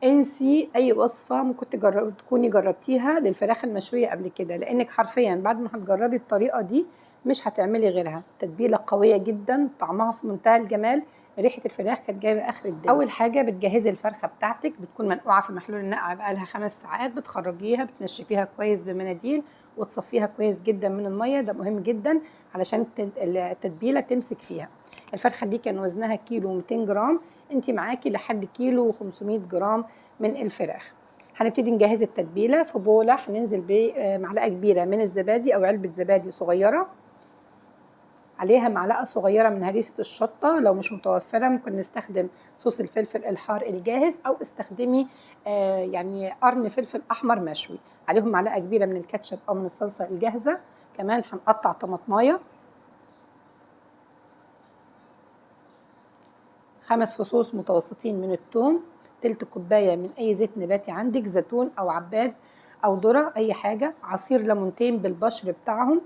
انسي اي وصفه ممكن تكوني جربتيها للفراخ المشويه قبل كده، لانك حرفيا بعد ما هتجربي الطريقه دي مش هتعملي غيرها. تتبيله قويه جدا، طعمها في منتهى الجمال، ريحه الفراخ كانت جايبه اخر الدنيا. اول حاجه بتجهزي الفرخه بتاعتك، بتكون منقوعه في محلول النقع بقالها 5 ساعات، بتخرجيها بتنشفيها كويس بمناديل وتصفيها كويس جدا من الميه، ده مهم جدا علشان التتبيله تمسك فيها. الفرخه دي كان وزنها كيلو 200 جرام، انت معاكي لحد كيلو و500 جرام من الفراخ. هنبتدي نجهز التتبيله. في بوله هننزل بمعلقه كبيره من الزبادي او علبه زبادي صغيره، عليها معلقه صغيره من هريسه الشطه، لو مش متوفره ممكن نستخدم صوص الفلفل الحار الجاهز او استخدمي يعني قرن فلفل احمر مشوي. عليهم معلقه كبيره من الكاتشب او من الصلصه الجاهزه. كمان هنقطع طماطمايه، 5 فصوص متوسطين من الثوم، تلت كوبايه من اي زيت نباتي عندك، زيتون او عباد او ذره اي حاجه، عصير ليمونتين بالبشر بتاعهم،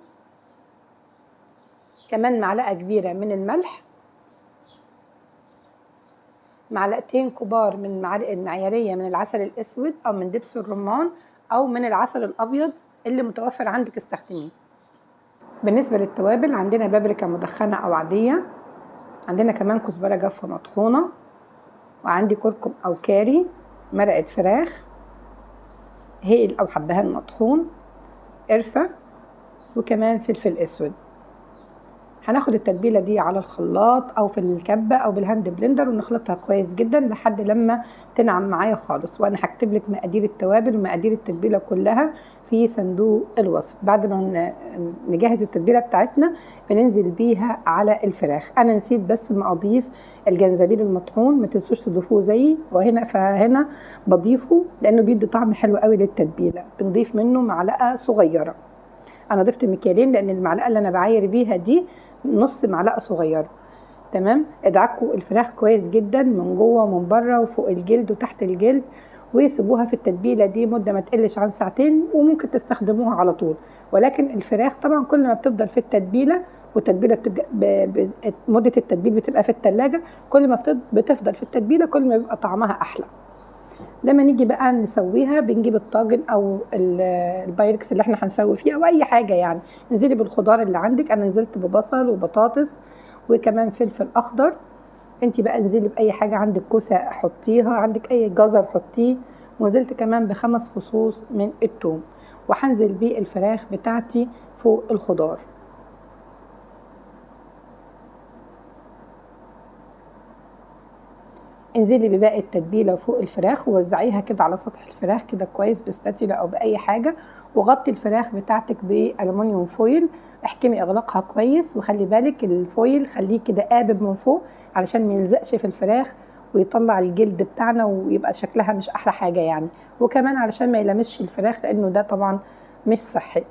كمان معلقه كبيره من الملح، معلقتين كبار من معالق المعياريه من العسل الاسود او من دبس الرمان او من العسل الابيض اللي متوفر عندك استخدميه. بالنسبه للتوابل عندنا بابريكا مدخنه او عاديه، عندنا كمان كزبره جافه مطحونه، وعندي كركم او كاري، مرقه فراخ، هيل او حبهان مطحون، قرفه، وكمان فلفل اسود. هناخد التتبيله دي على الخلاط او في الكبه او بالهاند بلندر ونخلطها كويس جدا لحد لما تنعم معايا خالص. وانا هكتب لك مقادير التوابل ومقادير التتبيله كلها في صندوق الوصف. بعد ما نجهز التتبيله بتاعتنا بننزل بيها على الفراخ. انا نسيت بس ما اضيف الجنزبيل المطحون، ما تنسوش تضيفوه زيي، فهنا بضيفه لانه بيدي طعم حلو قوي للتتبيله. بنضيف منه معلقه صغيره، انا ضفت مكيالين لان المعلقه اللي انا بعاير بيها دي نص معلقه صغيره. تمام. ادعكوا الفراخ كويس جدا من جوه ومن بره وفوق الجلد وتحت الجلد، وسيبوها في التتبيله دي مده ما تقلش عن ساعتين، وممكن تستخدموها على طول. ولكن الفراخ طبعا كل ما بتفضل في التتبيله، والتتبيله بتبقى مده التتبيل بتبقى في الثلاجه، كل ما بتفضل في التتبيله كل ما بيبقى طعمها احلى. لما نيجي بقى نسويها بنجيب الطاجن او البايركس اللي احنا هنسوي فيه او اي حاجه يعني. انزلي بالخضار اللي عندك، انا نزلت ببصل وبطاطس وكمان فلفل اخضر. انت بقى انزلي باي حاجه عندك، كوسه حطيها، عندك اي جزر حطيه، ونزلت كمان ب5 فصوص من الثوم، وهنزل بيه الفراخ بتاعتي فوق الخضار. انزلي بباقي التتبيله فوق الفراخ ووزعيها كده على سطح الفراخ كده كويس بسباتيولا او باي حاجه، وغطي الفراخ بتاعتك بالومنيوم فويل. احكمي اغلاقها كويس، وخلي بالك الفويل خليه كده قابب من فوق علشان ما يلزقش في الفراخ ويطلع الجلد بتاعنا ويبقى شكلها مش احلى حاجه يعني، وكمان علشان ما يلمسش الفراخ لانه ده طبعا مش صحي.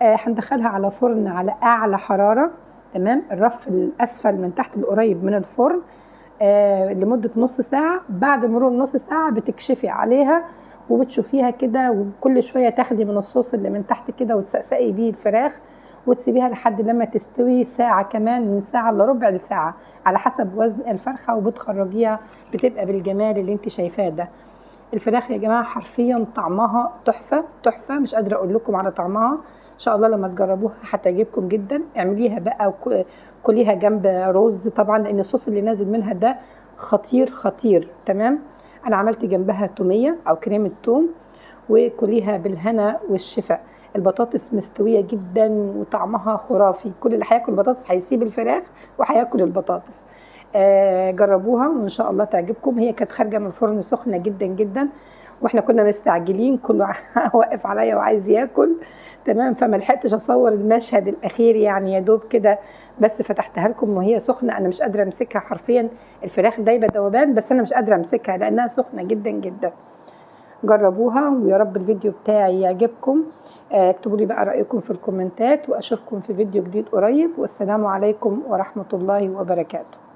هندخلها على فرن على اعلى حراره. تمام. الرف الاسفل من تحت القريب من الفرن لمدة نص ساعة. بعد مرور نص ساعة بتكشفي عليها وبتشوفيها كده، وكل شوية تاخدي من الصوص اللي من تحت كده وتسقسقي بيه الفراخ، وتسيبيها لحد لما تستوي ساعة، كمان من ساعة إلا ربع لساعة على حسب وزن الفرخة، وبتخرجيها بتبقى بالجمال اللي انت شايفاه ده. الفراخ يا جماعة حرفيا طعمها تحفة تحفة، مش قادرة اقول لكم على طعمها. ان شاء الله لما تجربوها هتعجبكم جدا. اعمليها بقى كليها جنب رز طبعا، لان الصوص اللي نازل منها ده خطير خطير. تمام. انا عملت جنبها تومية او كريمة توم، وكليها بالهنا والشفاء. البطاطس مستوية جدا وطعمها خرافي، كل اللي هياكل بطاطس هيسيب الفراخ وهياكل البطاطس. جربوها وان شاء الله تعجبكم. هي كانت خارجة من الفرن سخنة جدا جدا، واحنا كنا مستعجلين، كله واقف عليا وعايز ياكل. تمام. فما لحقتش اصور المشهد الاخير يعني، يا دوب كده بس فتحتها لكم وهي سخنه. انا مش قادره امسكها حرفيا، الفراخ دايبه ذوبان، بس انا مش قادره امسكها لانها سخنه جدا جدا. جربوها ويا رب الفيديو بتاعي يعجبكم. اكتبوا لي بقى رايكم في الكومنتات، واشوفكم في فيديو جديد قريب، والسلام عليكم ورحمه الله وبركاته.